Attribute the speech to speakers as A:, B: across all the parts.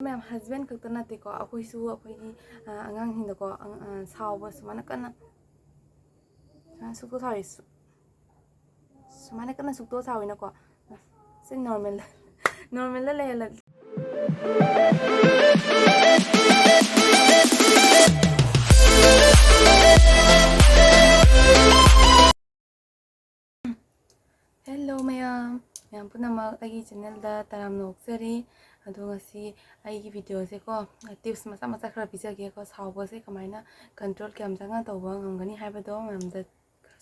A: ma'am husband खत नातेको अखोइसु अखोइगी अगांगहिंदको सावबा सुमाना कन्ना सुक्तो साविसु सुमाना कन्ना सुक्तो साविनको से नॉर्मल नॉर्मल लेला हेलो मैम मैम पुनमक अगी चैनल दा तराम नोक्सरी अदो ngasi अगी वीडियो से को टिप्स मसा मसा खरा पिजगे को सावबो से कमाइना कंट्रोल कैम जंगा तौबा ngangani हाइबदो मैम दा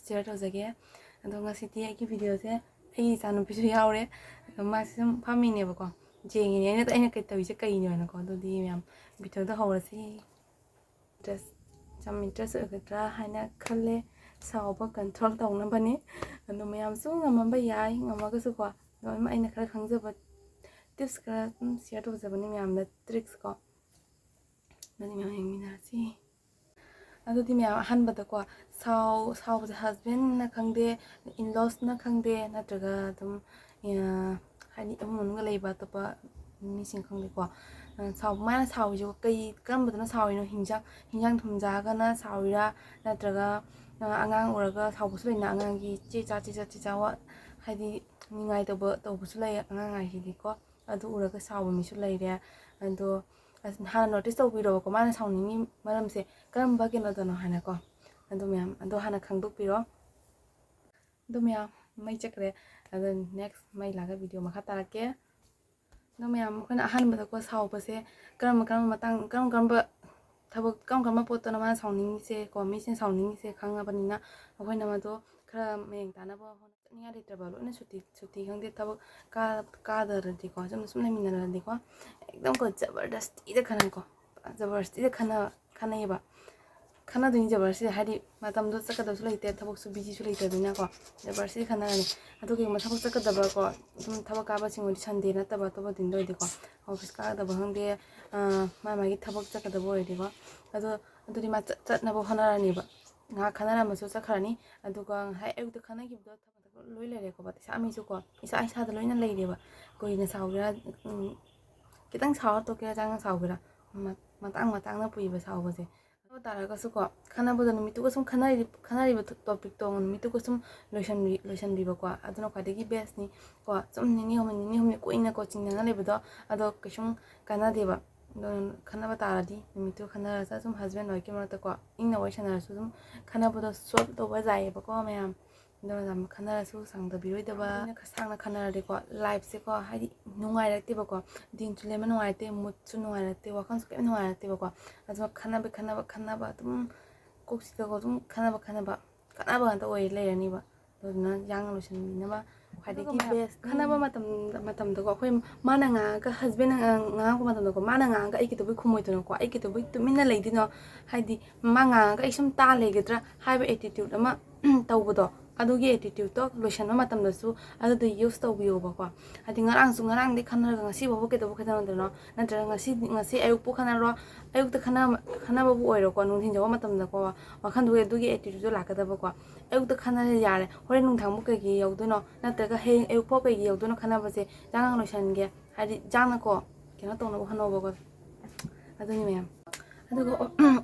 A: शेयर तौजगे अदो ngasi ती अगी वीडियो से अगी चानु पिसु यावरे मासिम फामिने बको जेंगिने ने तैना कै तविसे कैनि वना को दो दी मैम वीडियो दा हौरसी ड्रेस जम इंटरेस्ट अगद्रा हाइना खले सावबा कंट्रोल तौना बने अदो मैम सु ngamba yai ngamaगसु को लोइमा अइना खरा खंगजबा टिप्स खरा शेयर तौजबनि मैम दा ट्रिक्स को ननि मैम हेंगिनासी अदुदि मैम अहनबदा को सावबा हस्बैंड ना खंगदे इन लॉस ना खंगदे नत्रगा दम हानि अमुनुगा लेबा तपा मिसिंग खंगदे को साव माना सावजो कई करमबदना साविनो हिंजांग थुमजागना साविरा नत्रगा angang uraga saubsu leina angangi che cha wa hadi ningai tobsu lei angang ai hidi ko adu uraga sauba misu leire ando hana notice tobiro ko mana sauni maram se karamba keno dono hana ko ando myam ando hana khangdok piro ando myam mai chakre ado next mai laga video makha tarake ando myam khona ahan bada ko sauba se karamba matang karamba थबक कम पोतन मा साउनिंग से को मिसिन साउनिंग से खंगा बनिना अखोइना मदो खरा मेंग तानाबो निया लेत्रबा लोना छुट्टी खंगदे थबक का दरदि को सुम लेमिनरदि को एकदम को जबरदस्ती दे खना को जबरदस्ती दे खनायबा खाना दुनी जबरदस्ती हादि मतम दो चकदबसु लेते थबक सु बिजी सु लेते दुना को जबरदस्ती खानानि अदुगे म थबक चकदबा को तुम थबक काबा सिंगोदि संडे नतबा तबा दिन दोइदि को ऑफिस का दबा हंगदे मागी थबक चकदबो ओइदि को अदुदि मा चटनबो हनारानिबा nga khanara masu chakhrani aduga hai euta khana gibdo thaba loi lere ko bat sami su ko isa da loina leireba koina sawra kitang saw to ke jang sawra matang na puiba sawbase तारागसु को खाना बदन मितु को सुम खानारि topic तो मितु को सुम lotion बिबो को अदुना खादेगी best नि को सुम निनी हम कोइना कोचिंग ना लेबदो अदो कसुम काना देबा खाना बतारादी मितु खाना सा सुम हस्बैंड वाइफ के मरत को इंना वइसना सुम खाना बदो सॉल्व तो बजाइबो को मैम दम खाना सु संग द बिरोइदबा सांगना खाना रे को लाइफ से को हादि नुंगाइ रक्तिबो को दिन चुले मन नुंगाइते मुड सु नुंगाइ रक्ते वखन सु के नुंगाइ रक्तिबो को अजमा खाना बा तुम कोक्सिदा को तुम खाना बा गंत ओइ लेरनिबा दोना यांग लोशन बिनबा खादेगी बेस्ट खाना बा मतम दको अखोइ माना nga का हस्बैंड nga को मतम दको माना nga का एकी तो खुमोइ तो को एकी तो तुमिना लेदिनो हादि मा nga का इसम ता लेगेद्रा हाइब एटीट्यूड अमा तौबदो अदुगी एटीट्यूड तो लोशन मतम दसु अदु यूज तौबियोबा को हादि ngarang दे खनरगा ngasi बबो के तो खदनो नत्र ngasi ayuk po खनरो ayuk त खना बबो ओइरो को नुंथिन जवा मतम दको वखन दुगे दुगी एटीट्यूड लाकदबो को ayuk त खना यारे होरे नुंथांग मु केगी यौदनो नत्रगा हे ayuk po केगी यौदनो खना बसे जांग लोशन गे हादि जांग को केनो तोनो हनोबो को अदुनि मैम अदुगो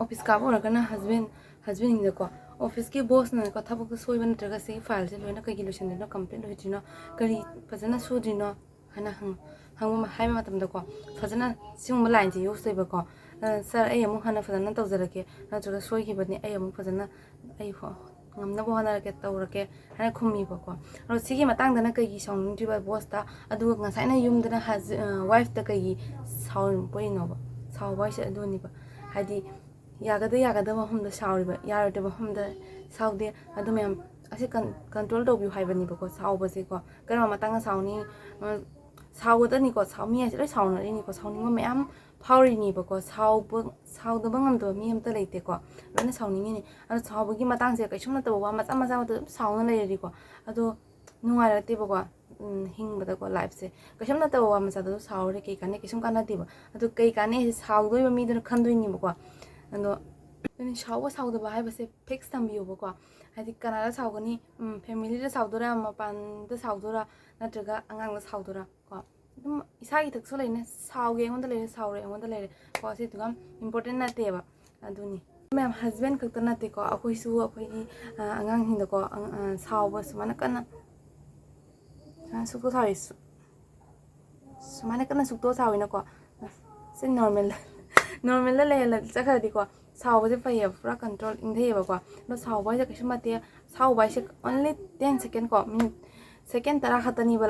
A: ऑफिस का बोरगना हस्बैंड को ऑफिस के बॉस ने कथा बक सोइबन नत्रगा से फाइल से लोइना कगी लोशन देनो कंप्लेंट होइदिनो करी फजना सुदिनो हना हंग हाइम मतम दको फजना सिंग लाइन जे यूज देबको सर अय अमु हना फजना तौजरके नत्रगा सोइगिबनि अय अमु फजना अय हो ngamna bo hana ke tawrake hana khumi bako ro sigi matang dana kai song driba boss ta adu nga saina yum dana has wife ta kai sound boy no ba saw boy se adu ni ba hadi yagada ba hum da saw ba yarade ba hum da saw de adu mem ase control to bi hai ba ni ba ko saw ba se ko kara matang saw ni saw da ni ko saw mi ase lo saw na ni ko saw ni ma am 파우리니 버거 사우도 방음도 미음도 레이테고 왜냐 사우닝이니 아 사우기 마땅세 그 shum나도 와 마짜마자도 사우는 레이리고 아도 누가라티 버거 힝버다고 라이프세 그 shum나도 와 마자도 사우레 케이카네 그 shum가나티버 아도 케이카네 사우도 미드는 칸도이니 버거 안도 네 사우도 바 하이버세 픽스 담비오 버거 하디 까나라 사우거니 패밀리를 사우도라 마판도 사우도라 나트가 안강도 사우도라 거 ꯑꯗꯨꯝ ꯏꯁꯥꯒꯤ ꯊꯛꯁꯨ ꯂꯩꯅ ꯁꯥꯎꯒꯦ ꯑꯩꯉꯣꯟꯗ ꯂꯩꯔꯦ ꯁꯥꯎꯔꯦ ꯑꯩꯉꯣꯟꯗ ꯂꯩꯔꯦ ꯀꯣ ꯁꯤꯗꯨꯒ important ꯅꯠꯇꯦꯕ ꯑꯗꯨꯅꯤ ꯃꯌꯥꯝ ꯍꯁꯕꯦꯟ ꯈꯛꯇ ꯅꯠꯇꯦꯀꯣ ꯑꯩꯈꯣꯏꯁꯨ ꯑꯩꯈꯣꯏꯒꯤ ꯑꯉꯥꯡꯁꯤꯡꯗꯀꯣ ꯁꯥꯎꯕ ꯁꯨꯃꯥꯏꯅ ꯀꯟꯅ ꯁꯨꯛꯇꯣ ꯁꯥꯎꯋꯤ ꯁꯨꯃꯥꯏꯅ ꯀꯟꯅ ꯁꯨꯛꯇꯣ ꯁꯥꯎꯋꯤꯅꯀꯣ ꯁꯤ ꯅꯣꯔꯃꯦꯜꯗ ꯂꯩꯍꯜꯂ ꯆꯠꯈ꯭ꯔꯗꯤꯀꯣ ꯁꯥꯎꯕꯁꯦ ꯐꯩꯌꯦꯕ ꯄꯨꯔꯥ ꯀꯟꯇ꯭ꯔꯣꯜ ꯏꯪꯊꯩꯌꯦꯕꯀꯣ ꯑꯗꯣ ꯁꯥꯎꯕ ꯍꯥꯏꯁꯦ ꯀꯩꯁꯨ ꯅꯠꯇꯦ ꯁꯥꯎꯕ ꯍꯥꯏꯁꯦ ꯑꯣꯟꯂꯤ 10 ꯁꯦꯀꯦꯟ ꯀꯣ ꯃꯤꯅꯤꯠ ꯁꯦꯀꯦꯟ 10 ꯈꯛꯇꯅꯤꯕ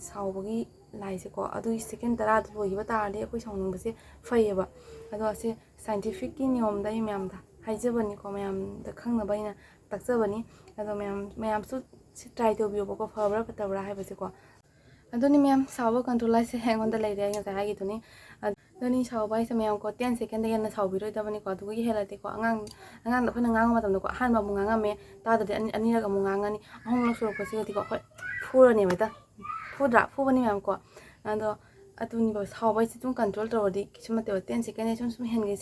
A: ꯁꯥꯎꯕꯒꯤ ꯂꯥꯏꯁꯦꯀꯣ ꯑꯗꯨꯒꯤ ꯁꯦꯀꯦꯟ 10ꯗ ꯂꯣꯏꯈꯤꯕ ꯇꯥꯔꯗꯤ ꯑꯩꯈꯣꯏ ꯁꯥꯎꯅꯤꯡꯕꯁꯦ ꯐꯩꯌꯦꯕ ꯑꯗꯣ ꯑꯁꯤ ꯁꯥꯏꯟꯇꯤꯐꯤꯛꯀꯤ ꯅꯤꯌꯣꯝꯗ ꯑꯩ ꯃꯌꯥꯝꯗ ꯍꯥꯏꯖꯕꯅꯤꯀꯣ ꯃꯌꯥꯝꯗ ꯈꯪꯅꯕ ꯑꯩꯅ ꯇꯥꯛꯆꯕꯅꯤ ꯑꯗꯣ ꯃꯌꯥꯝꯁꯨ ꯁꯤ ꯇ꯭ꯔꯥꯏ ꯇꯧꯕꯤꯌꯣꯕꯀꯣ ꯐꯕ꯭ꯔꯥ ꯐꯠꯇꯕ꯭ꯔꯥ ꯍꯥꯏꯕꯁꯦꯀꯣ ꯑꯗꯨꯅꯤ ꯃꯌꯥꯝ ꯁꯥꯎꯕ ꯀꯟꯇ꯭ꯔꯣꯜ ꯍꯥꯏꯁꯦ ꯑꯩꯉꯣꯟꯗ ꯂꯩꯔꯦ ꯑꯩ ꯉꯁꯥꯏ ꯍꯥꯏꯈꯤꯗꯨꯅꯤ ꯑꯗꯨꯅꯤ ꯁꯥꯎꯕ ꯍꯥꯏꯁꯦ ꯃꯌꯥꯝꯀꯣ 10 ꯁꯦꯀꯦꯟꯗ ꯍꯦꯟꯅ ꯁꯥꯎꯕꯤꯔꯣꯏꯗꯕꯅꯤꯀꯣ ꯑꯗꯨꯒꯤ ꯍꯦꯜꯂꯗꯤꯀꯣ ꯑꯉꯥꯡꯗ ꯑꯩꯈꯣꯏꯅ ꯉꯥꯡꯕ ꯃꯇꯝꯗꯀꯣ ꯑꯍꯥꯟꯕ ꯑꯃꯨꯛ ꯉꯥꯡꯉꯝꯃꯦ ꯇꯥꯗꯗꯤ ꯑꯅꯤꯔꯛ ꯑꯃꯨꯛ ꯉꯥꯡꯉꯅꯤ ꯑꯍꯨꯝꯂꯛ ꯁꯨꯔꯛꯄꯁꯤꯒꯗꯤꯀꯣ ꯑꯩꯈꯣꯏ ꯐꯨꯔꯅꯦꯕ ꯍꯦꯛꯇ ꯐꯨꯕꯅꯤ ꯃꯌꯥꯝꯀꯣ ꯑꯗꯣ ꯑꯗꯨꯅꯤꯕ ꯁꯥꯎꯕ ꯍꯥꯏꯁꯦ ꯁꯨꯝ ꯀꯟꯇ꯭ꯔꯣꯜ ꯇꯧꯔꯗꯤ ꯀꯩꯁꯨ ꯅꯠꯇꯦꯕ 10 ꯁꯦꯀꯦꯟꯗ ꯁꯨꯝ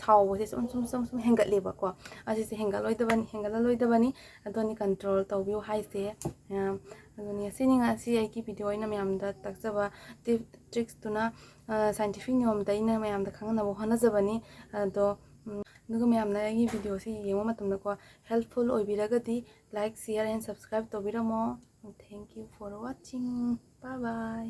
A: ꯁꯥꯎꯕꯁꯦ ꯁꯨꯝ ꯍꯦꯟꯒꯠꯂꯦꯕꯀꯣ ꯑꯁꯤꯁꯦ ꯍꯦꯟꯒꯠꯍꯜꯂꯣꯏꯗꯕꯅꯤ ꯑꯗꯨꯅꯤ ꯀꯟꯇ꯭ꯔꯣल ꯇꯧꯕꯤꯌꯨ ꯍꯥꯏꯁꯦ ꯑꯗꯨꯅꯤ ꯑꯁꯤꯅꯤ ꯉꯁꯤ ꯑꯩꯒꯤ ꯚꯤꯗꯤꯑꯣ ꯑꯩꯅ ꯃꯌꯥꯝꯗ ꯇꯥꯛꯆꯕ ꯇ꯭ꯔꯤꯛꯁꯇꯨꯅ ꯁꯥꯏꯟꯇꯤꯐꯤꯛ ꯅꯤꯌꯣꯝꯗ ꯑꯩꯅ ꯃꯌꯥꯝꯗ ꯈꯪꯍꯟꯅꯕ ꯍꯣꯠꯅꯖꯕꯅꯤ ꯑꯗꯣ ꯑꯗꯨꯒ ꯃꯌꯥꯝꯅ ꯑꯩꯒꯤ ꯚꯤꯗꯤꯑꯣꯁꯤ ꯌꯦꯡꯕ ꯃꯇꯝꯗꯀꯣ ꯍꯦꯜꯞꯐꯨꯜ ꯑꯣꯏꯕꯤꯔꯒꯗꯤ ꯂꯥꯏꯛ ꯁꯤꯌꯔ ꯑꯦꯟ ꯁꯕꯁꯀ꯭ꯔꯥꯏꯕ ꯇꯧꯕꯤꯔꯝꯃꯣ thank you for watching bye by